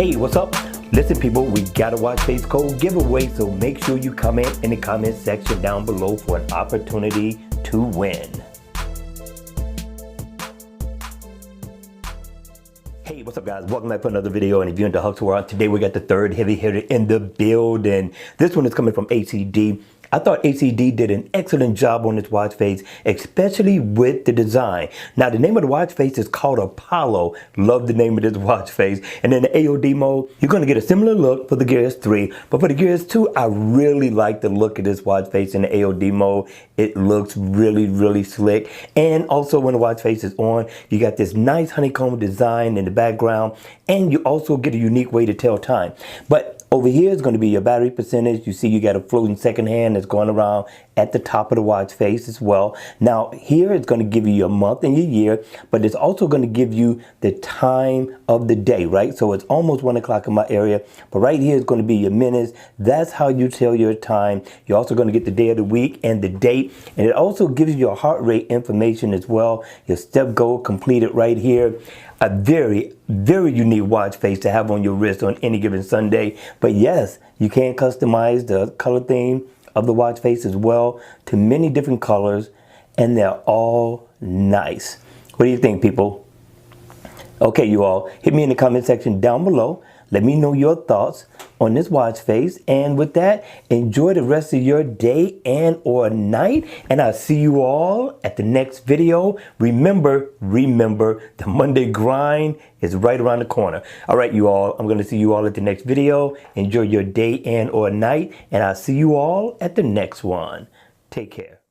Hey, what's up? Listen people, we got a watch face code giveaway, so make sure you comment in the comment section down below for an opportunity to win. Hey, what's up guys? Welcome back for another video, and if you're into Hustle World, today we got the third heavy hitter in the building. This one is coming from ACD. I thought ACD did an excellent job on this watch face, especially with the design. Now, the name of the watch face is called Apollo. Love the name of this watch face. And in the AOD mode, you're going to get a similar look for the Gears 3. But for the Gears 2, I really like the look of this watch face in the AOD mode. It looks really, really slick. And also when the watch face is on, you got this nice honeycomb design in the background. And you also get a unique way to tell time. But over here is going to be your battery percentage. You see you got a floating second hand that's going around at the top of the watch face as well. Now here it's going to give you your month and your year, but it's also going to give you the time of the day, right? So it's almost 1 o'clock in my area, but right here is going to be your minutes. That's how you tell your time. You're also going to get the day of the week and the date, and it also gives you your heart rate information as well. Your step goal completed right here. A very, very unique watch face to have on your wrist on any given Sunday. But yes, you can customize the color theme of the watch face as well to many different colors, and they're all nice. What do you think, people? Okay, you all, hit me in the comment section down below. Let me know your thoughts on this watch face. And with that, enjoy the rest of your day and or night. And I'll see you all at the next video. Remember, the Monday grind is right around the corner. All right, you all, I'm going to see you all at the next video. Enjoy your day and or night. And I'll see you all at the next one. Take care.